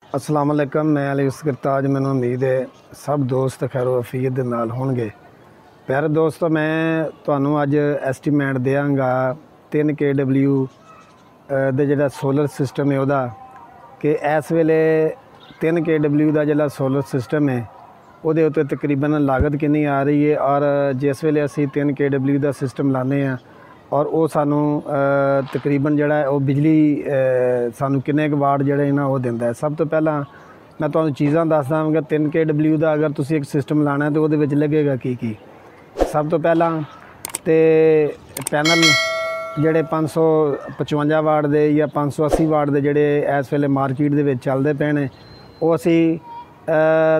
अस्सलाम वालेकुम। मैं अली उसकरताज। मैनू उम्मीद है सब दोस्त खैरो अफीयत दे नाल होणगे। प्यारे दोस्तों, मैं तुहानू अज एस्टीमेट देंगा 3 KW दे जिहड़ा सोलर सिस्टम है उहदा कि इस वेले 3 KW का जिहड़ा सोलर सिस्टम है उहदे उत्ते तकरीबन लागत कितनी आ रही है और जिस वेले असी 3 KW का सिस्टम लाने हैं और वो सानू तकरीबन जिहड़ा वो बिजली सानू किन्ने क वाट जिहड़े ना वो दिंदा है। सब तो पहला मैं तुहानू चीज़ां दस दांगा 3 KW का अगर तुसी एक सिस्टम लाना है तो उहदे विच लगेगा की। सब तो पहला तो पैनल जिहड़े 555 वाट दे या 580 वाट दे जिहड़े इस वेले मार्केट दे विच चलदे पे ने वो असी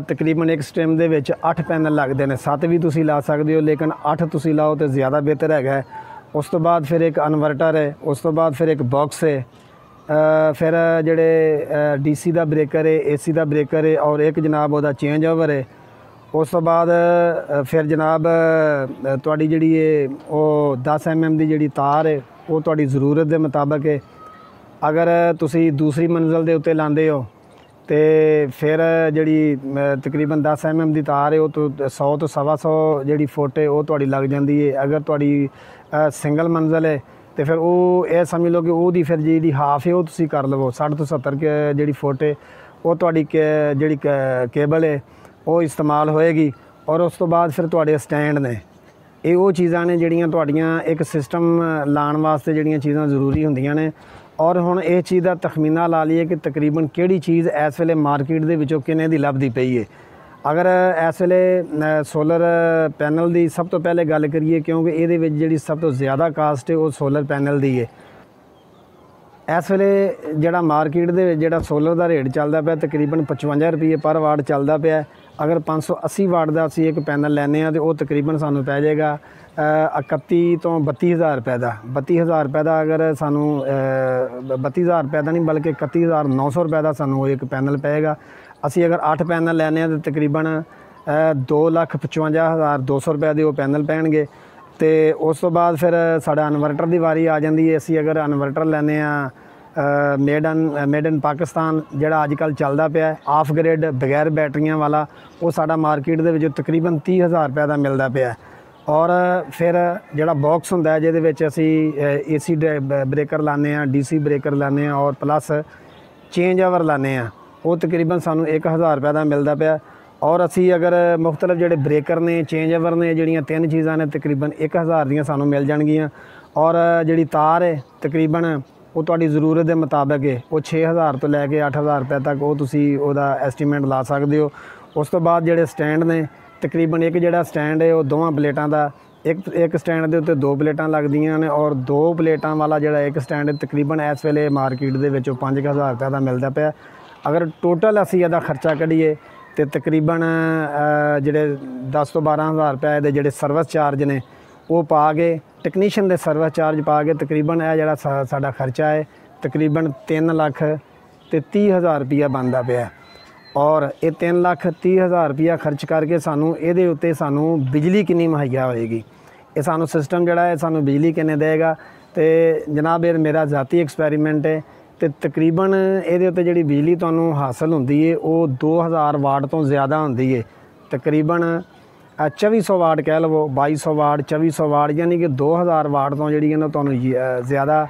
तकरीबन एक स्ट्रीम दे विच 8 पैनल लगदे ने। 7 भी तुसी ला सकदे हो, लेकिन 8 तुसी लाओ तो ज़्यादा बेहतर हैगा। उस तो बाद फिर एक इन्वर्टर है, उस तो बाद फिर एक बॉक्स है, फिर जिहड़े DC का ब्रेकर है, AC का ब्रेकर है और एक जनाब वह चेंज ओवर है। उस तो बाद फिर जनाब तुहाडी जिहड़ी है वो 10 mm की जिहड़ी तार है वो तुहाडी ज़रूरत के मुताबिक है। अगर तुसी दूसरी मंजिल के उत्ते लांदे हो तो फिर जिहड़ी तकरीबन 10 mm की तार है वो तो 100 तो 125 जिहड़ी फुट है वो तुहाडी लग जाती है। अगर तुहाडी सिंगल मंजिल है तो फिर वो यह समझ लो कि वो फिर जी हाफ है वो तुसी कर लवो 60 तो 70 जी फुट है वो तुहाडी जी केबल है वो इस्तेमाल होएगी। और उस तो बाद फिर तुहाडे स्टैंड ने ये वो चीज़ां ने जिहड़ियां तुहाडीयां एक सिस्टम लाने वास्ते जिहड़ियां चीज़ां जरूरी होंदियां ने। और हुण इस चीज़ का तखमीना ला लीए कि तकरीबन किहड़ी चीज़ इस वेले मार्केट दे विचों किन्ने दी लभदी पई है। अगर इस वेले सोलर पैनल की सब तो पहले गल करिए, क्योंकि ये जिहड़ी सब तो ज़्यादा कास्ट है वो सोलर पैनल की है। इस वेले जिहड़ा मार्केट दे विच जिहड़ा सोलर का रेट चलदा पिया तकरीबन 55 रुपये पर वाट चलदा पिया। अगर 580 वाट का असी एक पैनल लैने तो वो तकरीबन सानू पै जाएगा 31 तो 32,000 रुपये का। 32,000 रुपये का अगर सानू 32,000 रुपये का नहीं बल्कि 31,900 रुपये का सानू एक पैनल पेगा। असी अगर 8 पैनल लैने तो तकरीबन 2,55,200 रुपये के वो पैनल पैणगे। तो उस तो बाद फिर साडा इन्वर्टर की वारी आ जाती है। असी अगर इन्वर्टर लैने मेड इन पाकिस्तान जिहड़ा अजकल चलदा पिया ऑफ ग्रिड बगैर बैटरियां वाला वो साडा मार्केट दे विच तकरीबन 30,000 रुपये का मिलदा पिया। और फिर जिहड़ा बॉक्स हुंदा है जिहदे विच असी AC ब्रेकर लाने DC ब्रेकर लाने और प्लस चेंज ओवर लाने वो तकरीबन सानू 1,000 रुपये का मिलदा पिया। और असी अगर मुख्तलिफ जिहड़े ब्रेकर ने चेंज ओवर ने जिहड़ियां 3 चीज़ां ने तकरीबन 1,000 दियां सानू मिल जाणगियां। और जिहड़ी तार है तकरीबन वो तुहाडी ज़रूरत के मुताबिक है वो 6,000 तो लैके 8,000 रुपये तक वो तुसी ओहदा एस्टीमेट ला सकदे हो। उस तो बाद जिहड़े स्टैंड ने तकरीबन एक जिहड़ा स्टैंड है वो दोवां प्लेटां दा एक स्टैंड के उत्ते 2 प्लेटां लगदियां ने और 2 प्लेटां वाला जिहड़ा एक स्टैंड है तकरीबन इस वेले मार्केट दे विच 5,000 रुपये का मिलदा पिया। अगर टोटल असी इहदा खर्चा कढीए तो तकरीबन जिहड़े 10 तो 12,000 रुपये दे जिहड़े सर्विस चार्ज ने वो पा के टैक्नीशियन दे सर्विस चार्ज पा के तकरीबन यह जिहड़ा साडा खर्चा है तकरीबन 3,30,000 रुपया बनदा पिया। और ये 3,30,000 रुपया खर्च करके सानू इहदे उत्ते सानू बिजली कितनी मुहैया होएगी, ये सानू सिस्टम जिहड़ा है सानू बिजली कितने देगा। तो जनाब ये मेरा ज़ाती एक्सपैरीमेंट है। तो तकरीबन ये जी बिजली तुहानू हासिल होंदी है वो 2,000 वाट तो ज़्यादा होंदी है। तकरीबन 2,400 वाट कह लवो, 2,200 वाट 2,400 वाट यानी कि 2,000 वाट तो जी तुहानू ज़्यादा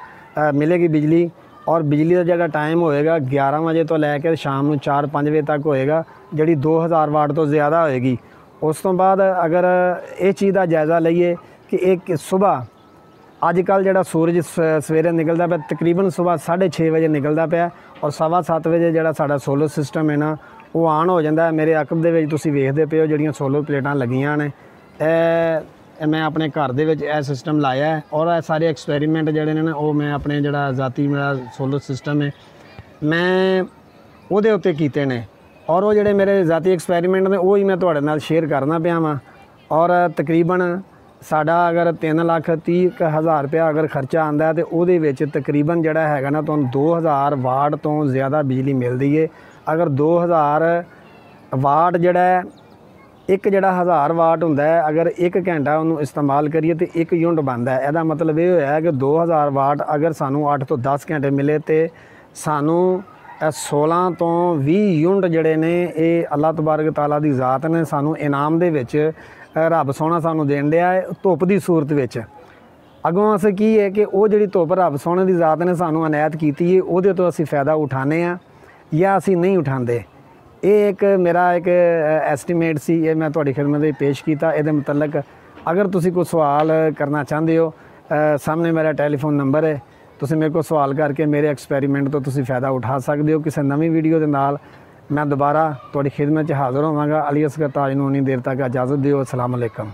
मिलेगी बिजली। और बिजली का जो टाइम होएगा 11 बजे तो लैके शाम को 4-5 बजे तक होएगा जी 2,000 वाट तो ज़्यादा होएगी। उस तो बाद अगर इस चीज़ का जायज़ा लईए कि एक सुबह अजकल जो सूरज सवेरे निकलता पाया तकरीबन सुबह 6:30 बजे निकलता पाया और 7:15 बजे जो साडा सोलर सिस्टम है ना वो ऑन हो जाता है। मेरे अकब दे विच तुसीं वेखदे पे हो जिहड़ियां सोलर प्लेटां लगियां ने मैं अपने घर दे विच यह सिस्टम लाया है। और यह सारे एक्सपैरीमेंट जिहड़े ने वो मैं अपने जिहड़ा ज़ाती मेरा सोलर सिस्टम है मैं उहदे उत्ते कीते ने। और वो जिहड़े मेरे ज़ाती एक्सपैरीमेंट ने वही मैं तुहाडे नाल शेयर करना पिया वां। और तकरीबन साडा अगर 3,30,000 रुपया अगर खर्चा आंदा है तो उहदे विच तकरीबन जिहड़ा हैगा ना तुहानूं 2,000 वाट तो ज़्यादा बिजली मिलदी है। अगर 2,000 वाट जिहड़ा एक जिहड़ा 1,000 वाट हुंदा है अगर 1 घंटा उन्होंने इस्तेमाल करिए तो 1 यूनिट बनता है। यदा मतलब ये होया कि 2,000 वाट अगर सानू 8 तो 10 घंटे मिले तो सानू 16 ਤੋਂ 20 ਯੂਨਿਟ ਜਿਹੜੇ ਨੇ ਇਹ ਅੱਲਾਹ ਤਬਾਰਕ ਤਾਲਾ ਦੀ ਜ਼ਾਤ ਨੇ ਸਾਨੂੰ ਇਨਾਮ ਦੇ ਵਿੱਚ ਰੱਬ ਸੋਹਣਾ ਸਾਨੂੰ ਦੇਣ ਡਿਆ ਹੈ ਧੁੱਪ ਦੀ ਸੂਰਤ ਵਿੱਚ। ਅੱਗੋਂ ਅਸੀਂ ਕੀ ਹੈ ਕਿ ਉਹ ਜਿਹੜੀ ਧੁੱਪ ਰੱਬ ਸੋਹਣੇ ਦੀ ਜ਼ਾਤ ਨੇ ਸਾਨੂੰ ਅਨਾਇਤ ਕੀਤੀ ਹੈ ਉਹਦੇ ਤੋਂ ਅਸੀਂ फ़ायदा ਉਠਾਉਂਦੇ ਹਾਂ ਜਾਂ ਅਸੀਂ ਨਹੀਂ ਉਠਾਉਂਦੇ। ਇਹ ਇੱਕ ਮੇਰਾ ਇੱਕ ਐਸਟੀਮੇਟ ਸੀ, ਇਹ ਮੈਂ ਤੁਹਾਡੀ ਖਿਦਮਤ ਵਿੱਚ ਪੇਸ਼ ਕੀਤਾ। ਇਹਦੇ ਮੁਤਲਕ ਅਗਰ ਤੁਸੀਂ ਕੋਈ ਸਵਾਲ ਕਰਨਾ ਚਾਹੁੰਦੇ ਹੋ ਸਾਹਮਣੇ ਮੇਰਾ ਟੈਲੀਫੋਨ ਨੰਬਰ ਹੈ, ਤੁਸੀਂ ਮੇਰੇ ਕੋਲ ਸਵਾਲ ਕਰਕੇ ਮੇਰੇ ਐਕਸਪੈਰੀਮੈਂਟ ਤੋਂ ਤੁਸੀਂ फ़ायदा ਉਠਾ ਸਕਦੇ ਹੋ। ਕਿਸੇ ਨਵੀਂ ਵੀਡੀਓ ਦੇ ਨਾਲ ਮੈਂ ਦੁਬਾਰਾ ਤੁਹਾਡੀ ਖਿਦਮਤ 'ਚ ਹਾਜ਼ਰ ਹੋਵਾਂਗਾ। ਅਲੀ ਅਸਗਰ ਤਾਜ ਨੂੰ ਉਨੀ ਦੇਰ ਤੱਕ ਇਜਾਜ਼ਤ ਦਿਓ। ਅਸਲਾਮ ਅਲੈਕਮ।